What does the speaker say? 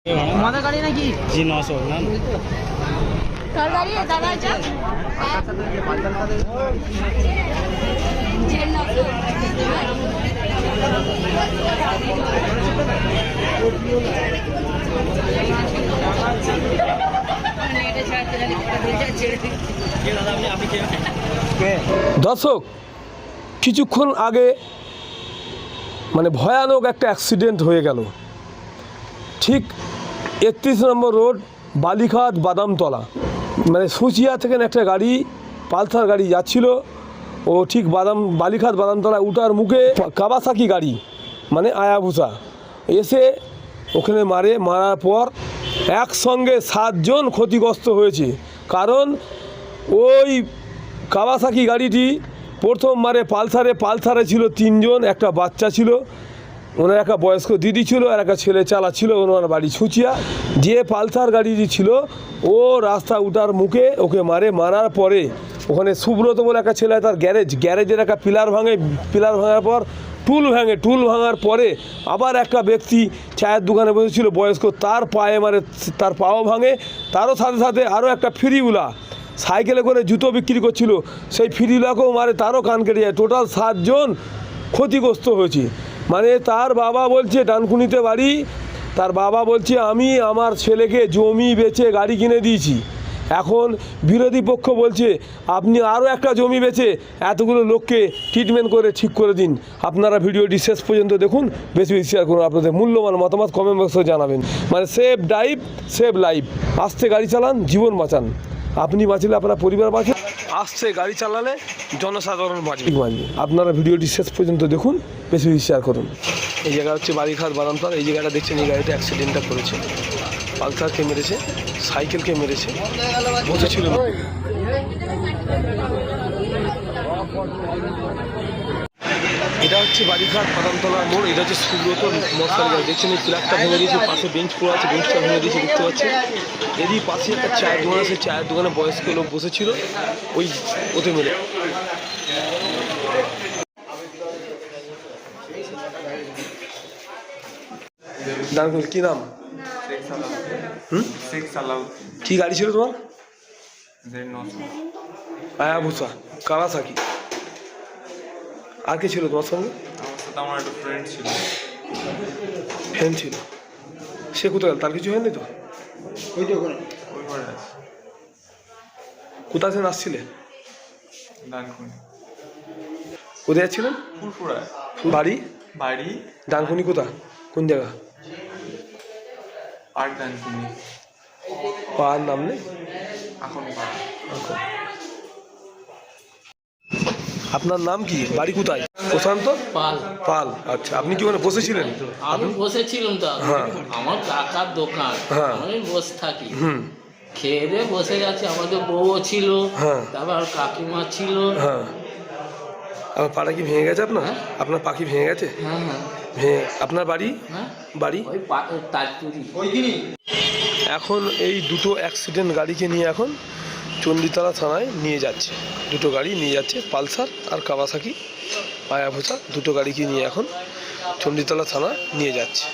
তোমাদের গাড়ি নাকি? জি 900 না কার গাড়ি দাদা এটা? দর্শক, কিছুক্ষণ আগে মানে ভয়ানক একটা অ্যাক্সিডেন্ট হয়ে গেল ঠিক 31 নম্বর রোড, বালিঘাট বাদামতলা। মানে সুচিয়া থেকে একটা গাড়ি, পালসার গাড়ি যাচ্ছিল, ও ঠিক বালিঘাট বাদামতলা উঠার মুখে কাওয়াসাকি গাড়ি মানে আয়াবুসা এসে ওখানে মারার পর একসঙ্গে 7 জন ক্ষতিগ্রস্ত হয়েছে। কারণ ওই কাওয়াসাকি গাড়িটি প্রথম পালসারে ছিল 3 জন, একটা বাচ্চা ছিল, ওনার একটা বয়স্ক দিদি ছিল, আর একটা ছেলে চালাচ্ছিল, ওনার বাড়ি সুচিয়া। যে পালসার গাড়িটি ছিল ও রাস্তা উঠার মুখে ওকে মারার পরে ওখানে সুব্রত বলে একটা ছেলে, তার গ্যারেজের একটা পিলার ভাঙার পর টুল ভাঙার পরে আবার একটা ব্যক্তি চায়ের দোকানে বসেছিল বয়স্ক, তার পাও ভাঙে। তারও সাথে আরও একটা ফ্রিওয়ালা সাইকেলে করে জুতো বিক্রি করছিল, সেই ফ্রিওয়ালাকেও তারও কান কেটে যায়। টোটাল 7 জন ক্ষতিগ্রস্ত হয়েছে। মানে তার বাবা বলছে, ডানকুনিতে বাড়ি, তার বাবা বলছে আমি আমার ছেলেকে জমি বেচে গাড়ি কিনে দিয়েছি। এখন বিরোধী পক্ষ বলছে আপনি আরও একটা জমি বেচে এতগুলো লোককে ট্রিটমেন্ট করে ঠিক করে দিন। আপনারা ভিডিওটি শেষ পর্যন্ত দেখুন, বেশি শেয়ার করুন, আপনাদের মূল্যবান মতামত কমেন্ট বক্সে জানাবেন। মানে সেভ ড্রাইভ সেভ লাইফ, আস্তে গাড়ি চালান, জীবন বাঁচান। আপনি বাঁচলে আপনার পরিবার বাঁচে, আস্তে গাড়ি চালালে জনসাধারণ বাঁচবে। আপনারা ভিডিওটি শেষ পর্যন্ত দেখুন, বেশি শেয়ার করুন। এই জায়গা হচ্ছে বালিঘাট বাদামতলা। এই জায়গাটা দেখছেন, এই গাড়িটা অ্যাক্সিডেন্টটা করেছে, পালসারকে মেরেছে, সাইকেলকে মেরেছে, বসেছিল। এটা হচ্ছে বালিঘাট বাদামতলার মোড়। এটা হচ্ছে সুব্রত মশাল গাড়ি। দেখছেন এই ফ্ল্যাগটা ভেঙে দিয়েছে, পাশে বেঞ্চ পড়ে আছে, বেঞ্চটা ভেঙে দিয়েছে দেখতে পাচ্ছি। এরই পাশে একটা চায়ের দোকান আছে, চায়ের দোকানে বয়স্ক লোক বসেছিল, ওই ওতে মেরে। কি নাম? কি গাড়ি ছিল তোমার? আয়াবুসা কাওয়াসাকি। আর কে ছিল তোমার সঙ্গে? আমার একটা ফ্রেন্ড ছিল। সে কোথায়? তার কিছু হয়নি তো? কোথা থেকে আসছিলে? কোথায় যাচ্ছিলেন? বাড়ি ডানকুনি। কোন জায়গা? পাহাড় নাম নেই? আপনার নাম কি? বাড়ি কোথায়? প্রশান্ত পাল। আচ্ছা, আপনি কি ওখানে বসেছিলেন? আমি বসেছিলাম তো। আমার কাকার দোকান, আমি বসে থাকি, খেয়ে দিয়ে বসে যাচ্ছি। আমাদের বউও ছিল, তারপর কাকিমা ছিল। আমার পাড়া কি ভেঙে গেছে আপনার? আপনার পাখি ভেঙে গেছে? ভেঙে। আপনার বাড়ি? এখন এই দুটো অ্যাক্সিডেন্ট গাড়িকে নিয়ে এখন চণ্ডীতলা থানায় নিয়ে যাচ্ছে। দুটো গাড়ি নিয়ে যাচ্ছে, পালসার আর কাওয়াসাকি আয়াবুসা, দুটো গাড়িকে নিয়ে এখন চণ্ডীতলা থানা নিয়ে যাচ্ছে।